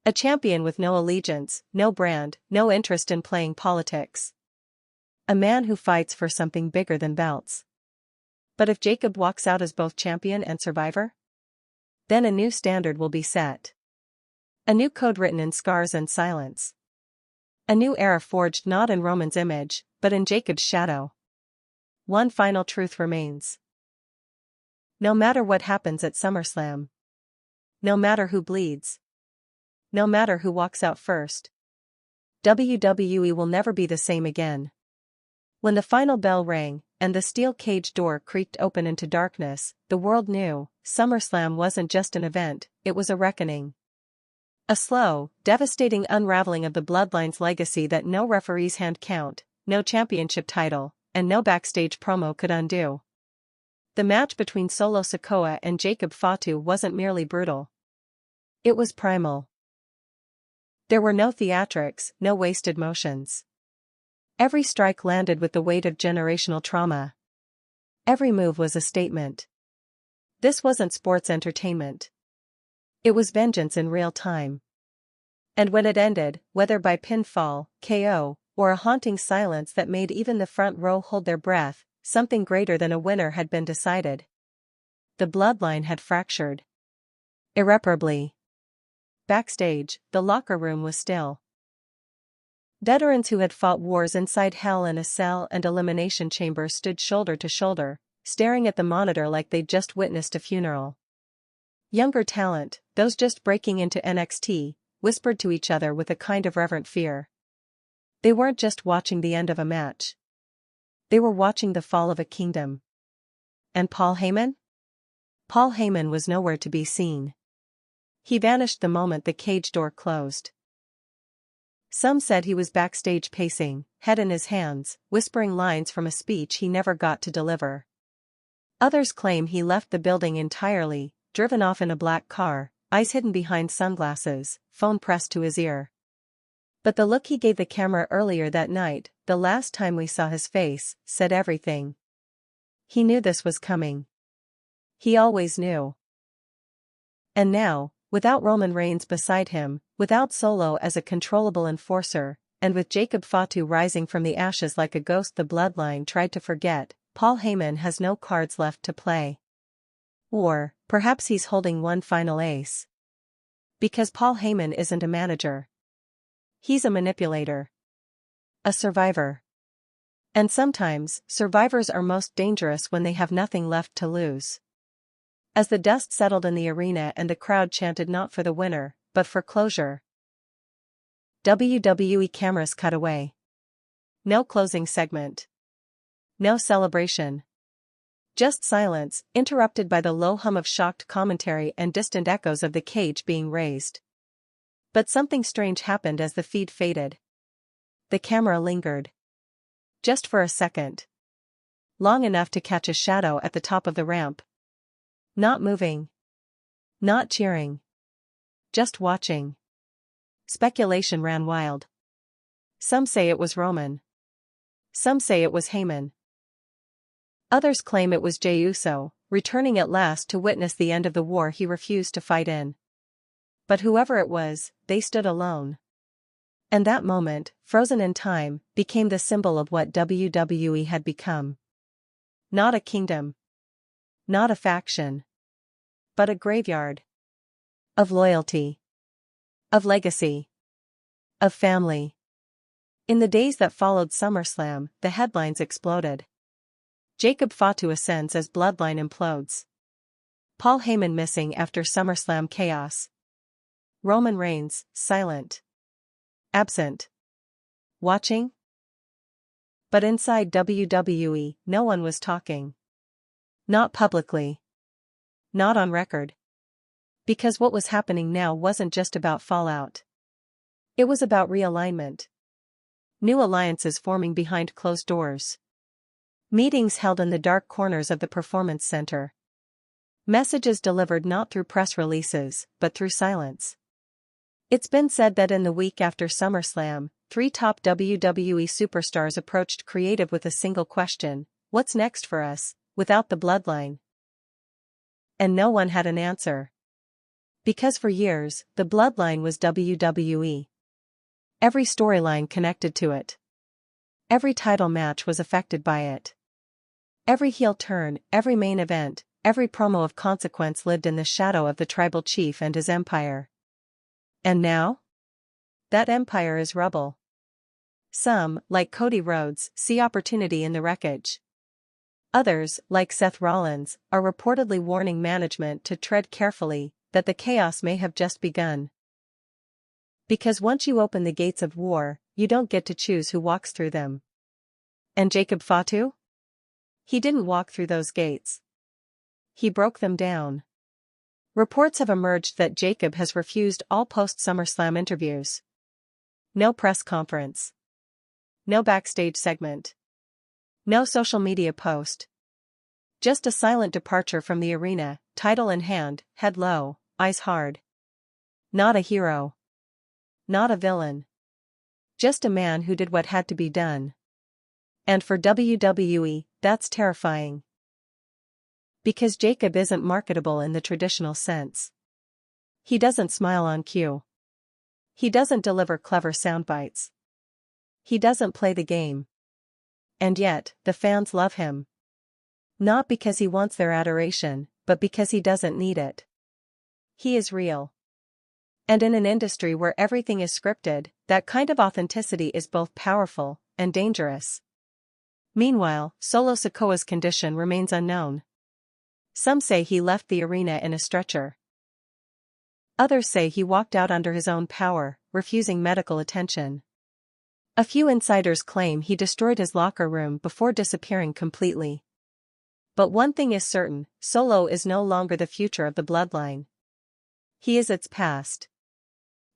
A champion with no allegiance, no brand, no interest in playing politics. A man who fights for something bigger than belts. But if Jacob walks out as both champion and survivor? Then a new standard will be set. A new code written in scars and silence. A new era forged not in Roman's image, but in Jacob's shadow. One final truth remains. No matter what happens at SummerSlam. No matter who bleeds. No matter who walks out first. WWE will never be the same again. When the final bell rang, and the steel cage door creaked open into darkness, the world knew, SummerSlam wasn't just an event, it was a reckoning. A slow, devastating unraveling of the Bloodline's legacy that no referee's hand count, no championship title, and no backstage promo could undo. The match between Solo Sikoa and Jacob Fatu wasn't merely brutal. It was primal. There were no theatrics, no wasted motions. Every strike landed with the weight of generational trauma. Every move was a statement. This wasn't sports entertainment. It was vengeance in real time. And when it ended, whether by pinfall, KO, or a haunting silence that made even the front row hold their breath, something greater than a winner had been decided. The bloodline had fractured. Irreparably. Backstage, the locker room was still. Veterans who had fought wars inside Hell in a Cell and Elimination Chamber stood shoulder to shoulder, staring at the monitor like they'd just witnessed a funeral. Younger talent, those just breaking into NXT, whispered to each other with a kind of reverent fear. They weren't just watching the end of a match. They were watching the fall of a kingdom. And Paul Heyman? Paul Heyman was nowhere to be seen. He vanished the moment the cage door closed. Some said he was backstage pacing, head in his hands, whispering lines from a speech he never got to deliver. Others claim he left the building entirely, driven off in a black car, eyes hidden behind sunglasses, phone pressed to his ear. But the look he gave the camera earlier that night, the last time we saw his face, said everything. He knew this was coming. He always knew. And now, without Roman Reigns beside him, without Solo as a controllable enforcer, and with Jacob Fatu rising from the ashes like a ghost the bloodline tried to forget, Paul Heyman has no cards left to play. Or, perhaps he's holding one final ace. Because Paul Heyman isn't a manager. He's a manipulator. A survivor. And sometimes, survivors are most dangerous when they have nothing left to lose. As the dust settled in the arena and the crowd chanted not for the winner, but for closure, WWE cameras cut away. No closing segment. No celebration. Just silence, interrupted by the low hum of shocked commentary and distant echoes of the cage being raised. But something strange happened as the feed faded. The camera lingered. Just for a second. Long enough to catch a shadow at the top of the ramp. Not moving. Not cheering. Just watching. Speculation ran wild. Some say it was Roman. Some say it was Heyman. Others claim it was Jey Uso, returning at last to witness the end of the war he refused to fight in. But whoever it was, they stood alone. And that moment, frozen in time, became the symbol of what WWE had become. Not a kingdom. Not a faction. But a graveyard. Of loyalty. Of legacy. Of family. In the days that followed SummerSlam, the headlines exploded. Jacobe Fatu ascends as bloodline implodes. Paul Heyman missing after SummerSlam chaos. Roman Reigns, silent. Absent. Watching? But inside WWE, no one was talking. Not publicly. Not on record. Because what was happening now wasn't just about fallout. It was about realignment. New alliances forming behind closed doors. Meetings held in the dark corners of the Performance Center. Messages delivered not through press releases, but through silence. It's been said that in the week after SummerSlam, 3 top WWE superstars approached creative with a single question: what's next for us, without the bloodline? And no one had an answer. Because for years, the bloodline was WWE. Every storyline connected to it. Every title match was affected by it. Every heel turn, every main event, every promo of consequence lived in the shadow of the tribal chief and his empire. And now? That empire is rubble. Some, like Cody Rhodes, see opportunity in the wreckage. Others, like Seth Rollins, are reportedly warning management to tread carefully, that the chaos may have just begun. Because once you open the gates of war, you don't get to choose who walks through them. And Jacobe Fatu? He didn't walk through those gates. He broke them down. Reports have emerged that Jacobe has refused all post-SummerSlam interviews. No press conference. No backstage segment. No social media post. Just a silent departure from the arena, title in hand, head low, eyes hard. Not a hero. Not a villain. Just a man who did what had to be done. And for WWE, that's terrifying. Because Jacobe isn't marketable in the traditional sense. He doesn't smile on cue. He doesn't deliver clever soundbites. He doesn't play the game. And yet, the fans love him. Not because he wants their adoration, but because he doesn't need it. He is real. And in an industry where everything is scripted, that kind of authenticity is both powerful and dangerous. Meanwhile, Solo Sikoa's condition remains unknown. Some say he left the arena in a stretcher. Others say he walked out under his own power, refusing medical attention. A few insiders claim he destroyed his locker room before disappearing completely. But one thing is certain: Solo is no longer the future of the bloodline. He is its past.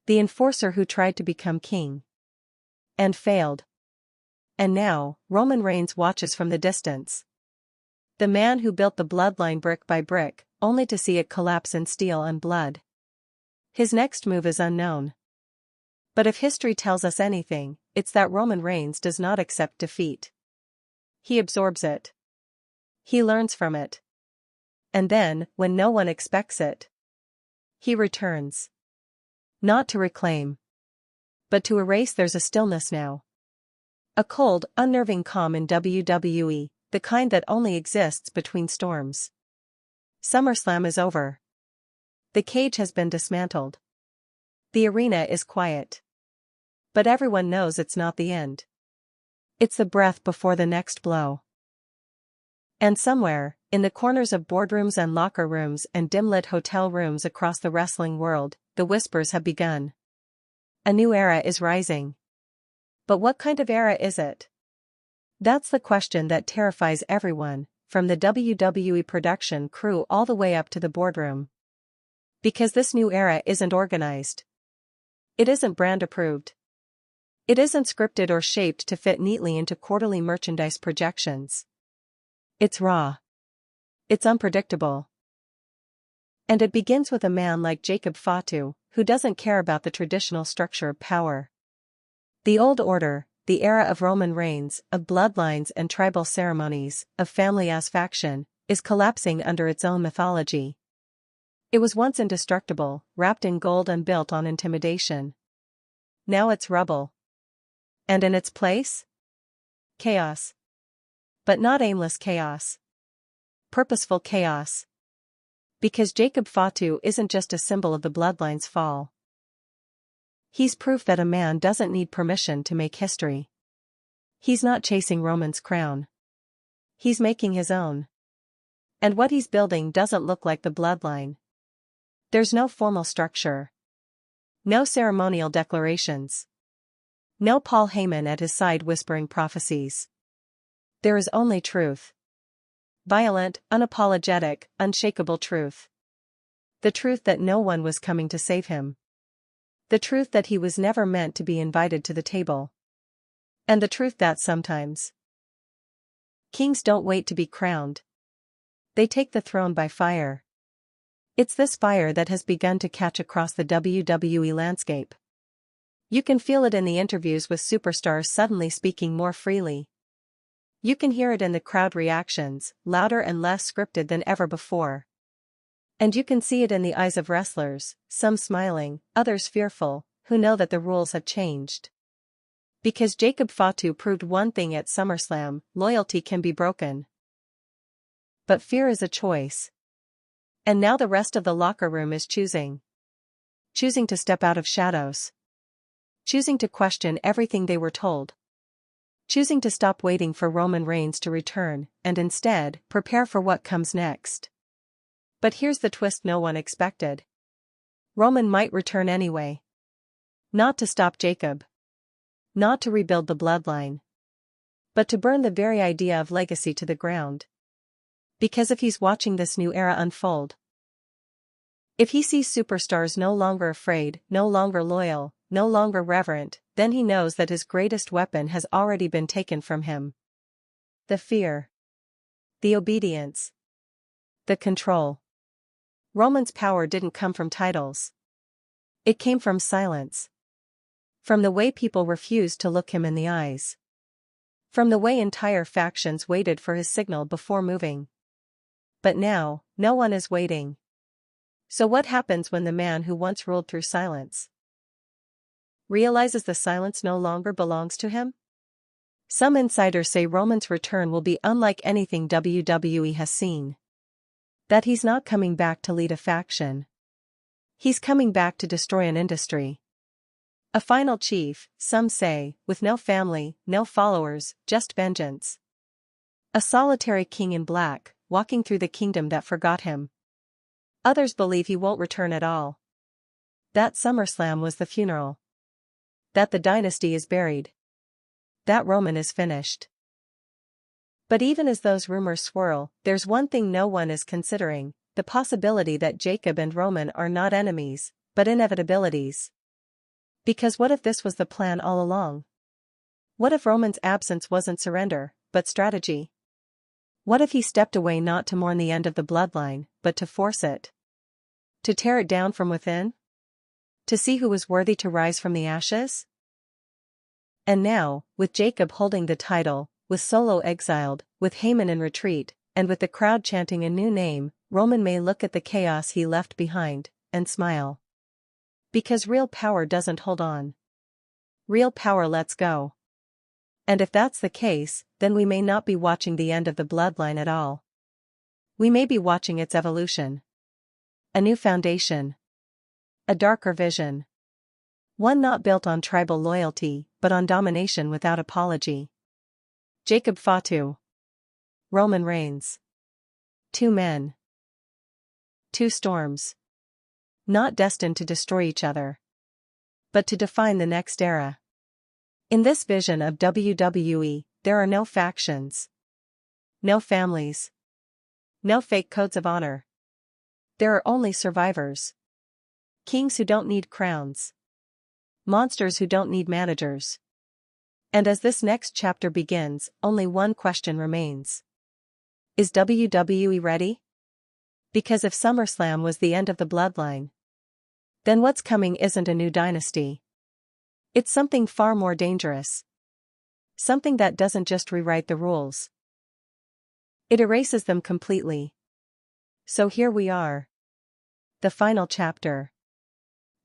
The enforcer who tried to become king. And failed. And now, Roman Reigns watches from the distance. The man who built the bloodline brick by brick, only to see it collapse in steel and blood. His next move is unknown. But if history tells us anything, it's that Roman Reigns does not accept defeat. He absorbs it. He learns from it. And then, when no one expects it, he returns. Not to reclaim. But to erase. There's a stillness now. A cold, unnerving calm in WWE, the kind that only exists between storms. SummerSlam is over. The cage has been dismantled. The arena is quiet. But everyone knows it's not the end. It's the breath before the next blow. And somewhere, in the corners of boardrooms and locker rooms and dim-lit hotel rooms across the wrestling world, the whispers have begun. A new era is rising. But what kind of era is it? That's the question that terrifies everyone, from the WWE production crew all the way up to the boardroom. Because this new era isn't organized. It isn't brand approved. It isn't scripted or shaped to fit neatly into quarterly merchandise projections. It's raw. It's unpredictable. And it begins with a man like Jacobe Fatu, who doesn't care about the traditional structure of power. The old order, the era of Roman Reigns, of bloodlines and tribal ceremonies, of family as faction, is collapsing under its own mythology. It was once indestructible, wrapped in gold and built on intimidation. Now it's rubble. And in its place? Chaos. But not aimless chaos. Purposeful chaos. Because Jacobe Fatu isn't just a symbol of the bloodline's fall. He's proof that a man doesn't need permission to make history. He's not chasing Roman's crown. He's making his own. And what he's building doesn't look like the bloodline. There's no formal structure. No ceremonial declarations. No Paul Heyman at his side whispering prophecies. There is only truth. Violent, unapologetic, unshakable truth. The truth that no one was coming to save him. The truth that he was never meant to be invited to the table. And the truth that sometimes kings don't wait to be crowned. They take the throne by fire. It's this fire that has begun to catch across the WWE landscape. You can feel it in the interviews with superstars suddenly speaking more freely. You can hear it in the crowd reactions, louder and less scripted than ever before. And you can see it in the eyes of wrestlers, some smiling, others fearful, who know that the rules have changed. Because Jacobe Fatu proved one thing at SummerSlam: loyalty can be broken. But fear is a choice. And now the rest of the locker room is choosing. Choosing to step out of shadows. Choosing to question everything they were told. Choosing to stop waiting for Roman Reigns to return, and instead, prepare for what comes next. But here's the twist no one expected. Roman might return anyway. Not to stop Jacob. Not to rebuild the bloodline. But to burn the very idea of legacy to the ground. Because if he's watching this new era unfold, if he sees superstars no longer afraid, no longer loyal, no longer reverent, then he knows that his greatest weapon has already been taken from him. The fear. The obedience. The control. Roman's power didn't come from titles. It came from silence. From the way people refused to look him in the eyes. From the way entire factions waited for his signal before moving. But now, no one is waiting. So what happens when the man who once ruled through silence realizes the silence no longer belongs to him? Some insiders say Roman's return will be unlike anything WWE has seen. That he's not coming back to lead a faction. He's coming back to destroy an industry. A final chief, some say, with no family, no followers, just vengeance. A solitary king in black, walking through the kingdom that forgot him. Others believe he won't return at all. That SummerSlam was the funeral. That the dynasty is buried. That Roman is finished. But even as those rumors swirl, there's one thing no one is considering: the possibility that Jacob and Roman are not enemies, but inevitabilities. Because what if this was the plan all along? What if Roman's absence wasn't surrender, but strategy? What if he stepped away not to mourn the end of the bloodline, but to force it? To tear it down from within? To see who was worthy to rise from the ashes? And now, with Jacob holding the title, with Solo exiled, with Heyman in retreat, and with the crowd chanting a new name, Roman may look at the chaos he left behind, and smile. Because real power doesn't hold on. Real power lets go. And if that's the case, then we may not be watching the end of the bloodline at all. We may be watching its evolution. A new foundation. A darker vision. One not built on tribal loyalty, but on domination without apology. Jacobe Fatu. Roman Reigns. Two men. Two storms. Not destined to destroy each other, but to define the next era. In this vision of WWE, there are no factions. No families. No fake codes of honor. There are only survivors. Kings who don't need crowns. Monsters who don't need managers. And as this next chapter begins, only one question remains. Is WWE ready? Because if SummerSlam was the end of the bloodline, then what's coming isn't a new dynasty. It's something far more dangerous. Something that doesn't just rewrite the rules. It erases them completely. So here we are. The final chapter.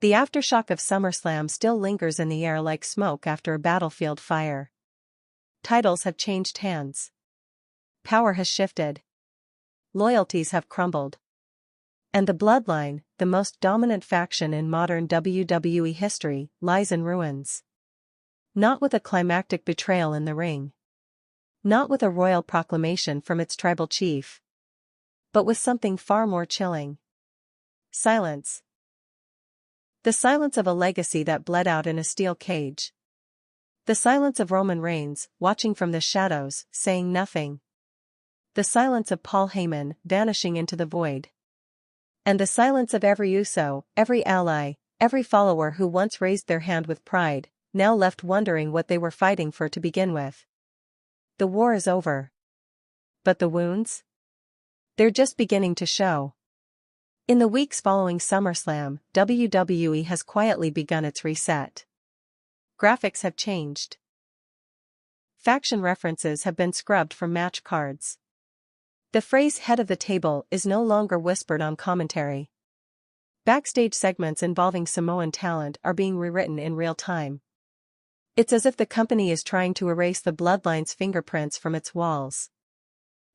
The aftershock of SummerSlam still lingers in the air like smoke after a battlefield fire. Titles have changed hands. Power has shifted. Loyalties have crumbled. And the Bloodline, the most dominant faction in modern WWE history, lies in ruins. Not with a climactic betrayal in the ring. Not with a royal proclamation from its tribal chief. But with something far more chilling. Silence. The silence of a legacy that bled out in a steel cage. The silence of Roman Reigns, watching from the shadows, saying nothing. The silence of Paul Heyman, vanishing into the void. And the silence of every Uso, every ally, every follower who once raised their hand with pride, now left wondering what they were fighting for to begin with. The war is over. But the wounds? They're just beginning to show. In the weeks following SummerSlam, WWE has quietly begun its reset. Graphics have changed. Faction references have been scrubbed from match cards. The phrase "head of the table" is no longer whispered on commentary. Backstage segments involving Samoan talent are being rewritten in real time. It's as if the company is trying to erase the Bloodline's fingerprints from its walls.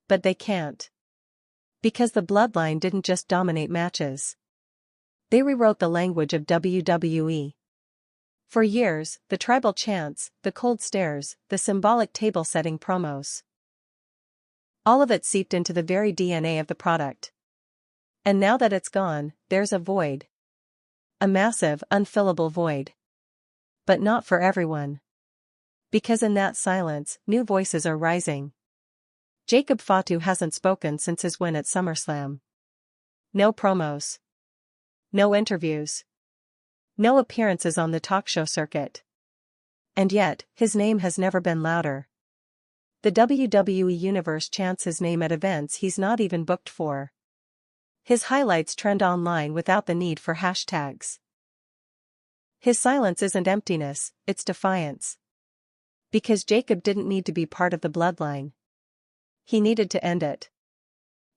But they can't. Because the Bloodline didn't just dominate matches. They rewrote the language of WWE. For years, the tribal chants, the cold stares, the symbolic table-setting promos. All of it seeped into the very DNA of the product. And now that it's gone, there's a void. A massive, unfillable void. But not for everyone. Because in that silence, new voices are rising. Jacobe Fatu hasn't spoken since his win at SummerSlam. No promos. No interviews. No appearances on the talk show circuit. And yet, his name has never been louder. The WWE Universe chants his name at events he's not even booked for. His highlights trend online without the need for hashtags. His silence isn't emptiness, it's defiance. Because Jacob didn't need to be part of the Bloodline. He needed to end it.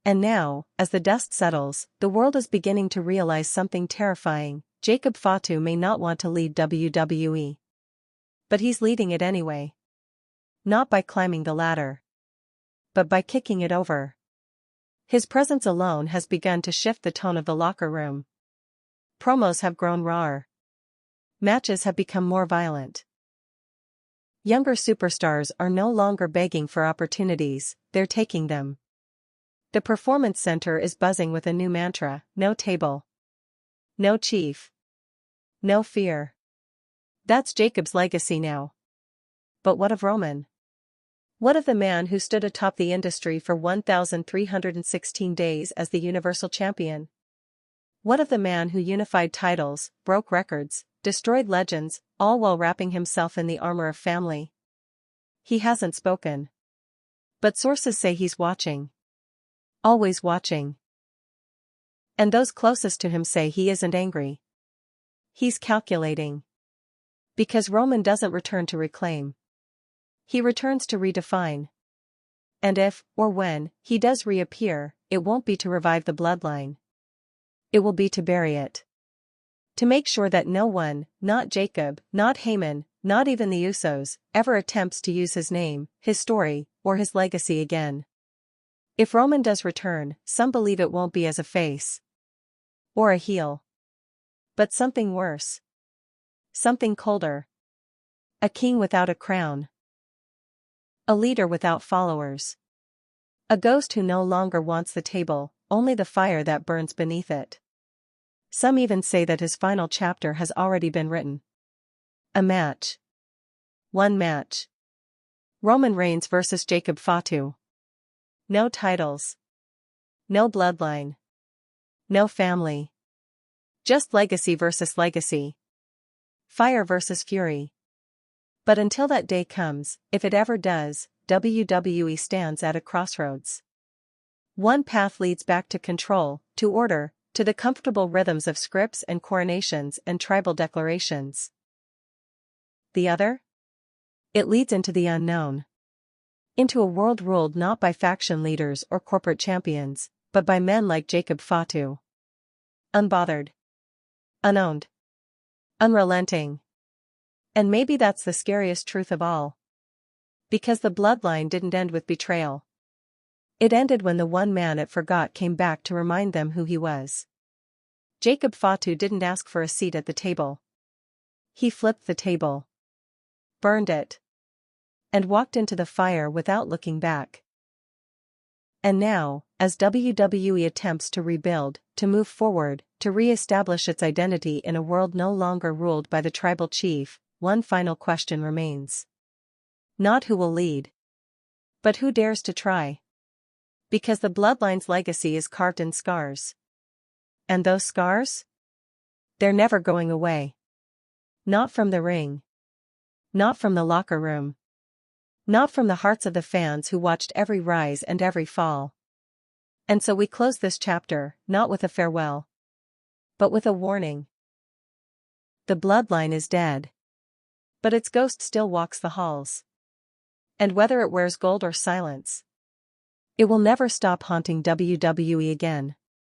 And now, as the dust settles, the world is beginning to realize something terrifying. Jacobe Fatu may not want to lead WWE. But he's leading it anyway. Not by climbing the ladder. But by kicking it over. His presence alone has begun to shift the tone of the locker room. Promos have grown rawer. Matches have become more violent. Younger superstars are no longer begging for opportunities, they're taking them. The Performance Center is buzzing with a new mantra: no table. No chief. No fear. That's Jacob's legacy now. But what of Roman? What of the man who stood atop the industry for 1,316 days as the Universal Champion? What of the man who unified titles, broke records, destroyed legends, all while wrapping himself in the armor of family? He hasn't spoken. But sources say he's watching. Always watching. And those closest to him say he isn't angry. He's calculating. Because Roman doesn't return to reclaim. He returns to redefine. And if, or when, he does reappear, it won't be to revive the Bloodline. It will be to bury it. To make sure that no one, not Jacob, not Heyman, not even the Usos, ever attempts to use his name, his story, or his legacy again. If Roman does return, some believe it won't be as a face. Or a heel. But something worse. Something colder. A king without a crown. A leader without followers. A ghost who no longer wants the table, only the fire that burns beneath it. Some even say that his final chapter has already been written. A match. One match. Roman Reigns versus Jacobe Fatu. No titles. No bloodline. No family. Just legacy versus legacy. Fire versus fury. But until that day comes, if it ever does, WWE stands at a crossroads. One path leads back to control, to order, to the comfortable rhythms of scripts and coronations and tribal declarations. The other? It leads into the unknown. Into a world ruled not by faction leaders or corporate champions, but by men like Jacobe Fatu. Unbothered. Unowned. Unrelenting. And maybe that's the scariest truth of all. Because the bloodline didn't end with betrayal. It ended when the one man it forgot came back to remind them who he was. Jacobe Fatu didn't ask for a seat at the table. He flipped the table, burned it, and walked into the fire without looking back. And now, as WWE attempts to rebuild, to move forward, to re-establish its identity in a world no longer ruled by the tribal chief, one final question remains. Not who will lead, but who dares to try. Because the bloodline's legacy is carved in scars. And those scars? They're never going away. Not from the ring. Not from the locker room. Not from the hearts of the fans who watched every rise and every fall. And so we close this chapter, not with a farewell, but with a warning. The bloodline is dead. But its ghost still walks the halls. And whether it wears gold or silence, it will never stop haunting WWE again.